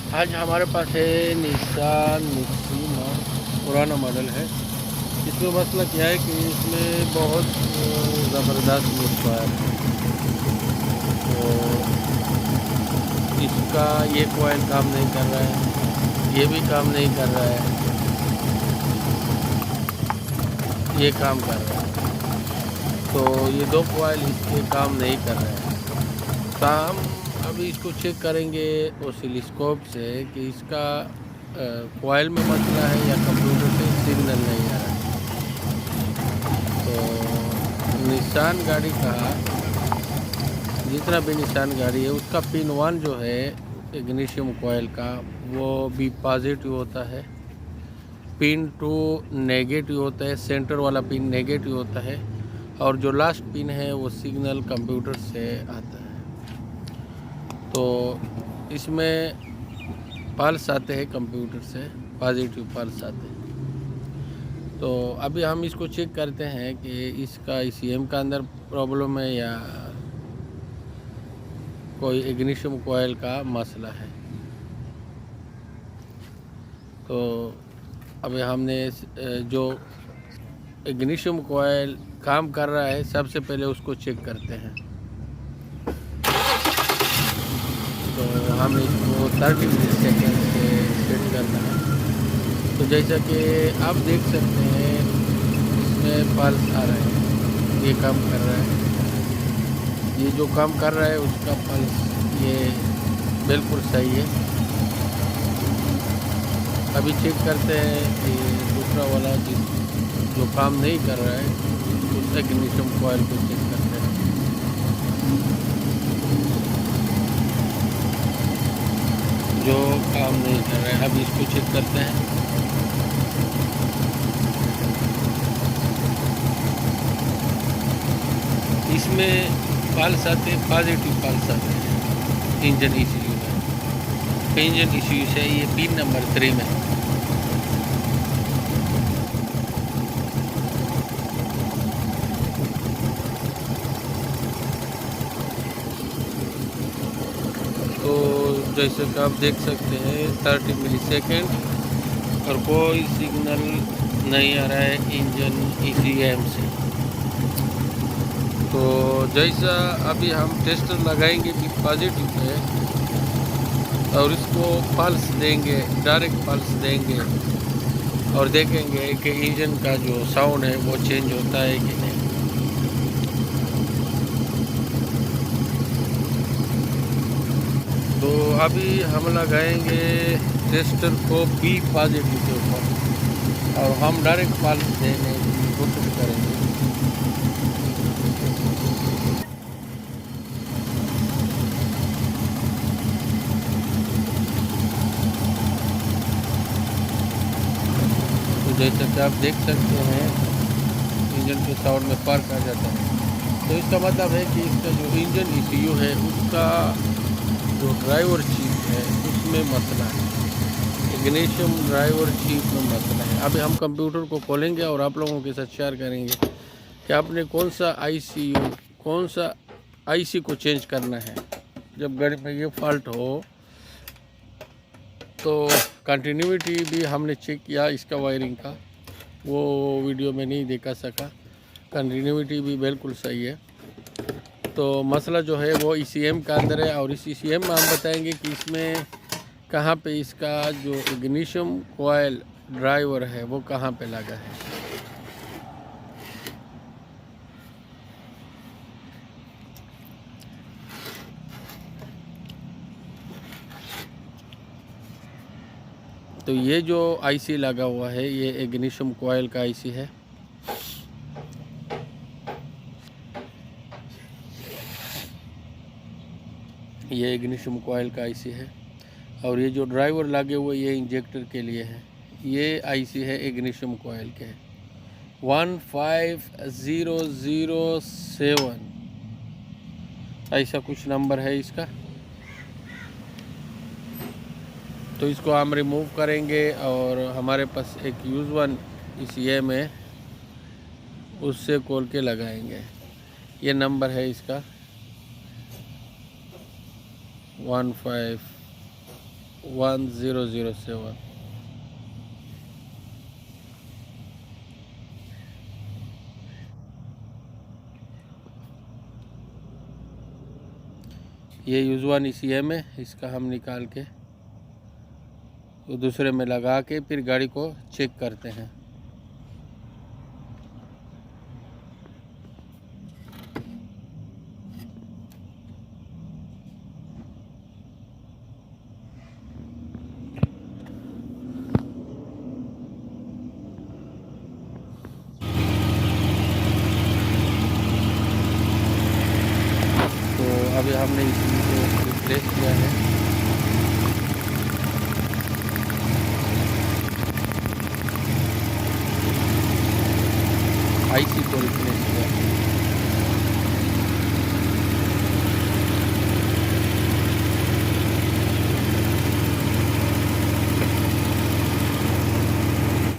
आज हमारे पास है निसान मिक्सिमा, पुराना मॉडल है। इसमें मसला क्या है कि इसमें बहुत ज़बरदस्त मिसफायर है। तो इसका ये कोयल काम नहीं कर रहा है, ये भी काम नहीं कर रहा है, ये काम कर रहा है। तो ये दो कोयल इसके काम नहीं कर रहे हैं। तो हम अभी इसको चेक करेंगे ऑसिलोस्कोप से कि इसका कोयल में मसला है या कंप्यूटर से सिग्नल नहीं आ रहा है। तो निसान गाड़ी का जितना भी निसान गाड़ी है उसका पिन 1 जो है इग्निशियम कोयल का वो भी पॉजिटिव होता है, पिन 2 नेगेटिव होता है, सेंटर वाला पिन नेगेटिव होता है और जो लास्ट पिन है वो सिग्नल कंप्यूटर से आता है। तो इसमें पल्स आते हैं कंप्यूटर से, पॉजिटिव पल्स आते हैं। तो अभी हम इसको चेक करते हैं कि इसका ईसीएम का अंदर प्रॉब्लम है या कोई इग्निशियम कोयल का मसला है। तो अभी हमने जो इग्निशियम कोयल काम कर रहा है सबसे पहले उसको चेक करते हैं। तो हम इसको 30 सेकेंड से सेट करना है। तो जैसा कि आप देख सकते हैं इसमें पल्स आ रहा है, ये काम कर रहा है, ये जो काम कर रहा है उसका पल्स ये बिल्कुल सही है। अभी चेक करते हैं कि दूसरा वाला जो काम नहीं कर रहा है उस इग्निशियम कोयल को चेक करते हैं। जो काम नहीं कर रहा है अब इसको चेक करते हैं। इसमें पल्स आते हैं, पॉजिटिव पल्स आते हैं इंजन ECU में। इंजन ECU से ये पिन नंबर 3 में। तो जैसे कि आप देख सकते हैं 30 मिलीसेकेंड और कोई सिग्नल नहीं आ रहा है इंजन ECM से। तो जैसा अभी हम टेस्टर लगाएंगे कि पॉजिटिव है और इसको पल्स देंगे, डायरेक्ट पल्स देंगे और देखेंगे कि इंजन का जो साउंड है वो चेंज होता है कि नहीं। तो अभी हम लगाएंगे टेस्टर को B पॉजिटिव के ऊपर और हम डायरेक्ट पल्स देने की कोशिश करेंगे। तो जैसा कि आप देख सकते हैं इंजन के साउंड में फर्क आ जाता है। तो इसका मतलब है कि इसका जो इंजन ECU है उसका जो ड्राइवर चिप है उसमें मसला है, इग्निशियम ड्राइवर चिप में मसला है। अभी हम कंप्यूटर को खोलेंगे और आप लोगों के साथ शेयर करेंगे कि आपने कौन सा IC को चेंज करना है। जब गाड़ी में ये फॉल्ट हो तो कंटिन्यूटी भी हमने चेक किया इसका वायरिंग का, वो वीडियो में नहीं दिखा सका। कंटिन्यूटी भी बिल्कुल सही है। तो मसला जो है वो ECM का अंदर है और इस ECM में हम बताएंगे कि इसमें कहाँ पे इसका जो इग्निशियम कोयल ड्राइवर है वो कहाँ पे लगा है। तो ये जो IC लगा हुआ है ये इग्निशियम कोयल का IC है। ये इग्निशियम कोयल का IC है और ये जो ड्राइवर लगे हुए ये इंजेक्टर के लिए है। ये IC है इग्निशियम कोयल के 15007 ऐसा कुछ नंबर है इसका। तो इसको हम रिमूव करेंगे और हमारे पास एक यूज़ वन ECM है उससे खोल के लगाएंगे। ये नंबर है इसका 15 1007। ये यूज़ वन ECM है, इसका हम निकाल के तो दूसरे में लगा के फिर गाड़ी को चेक करते हैं। तो अभी हमने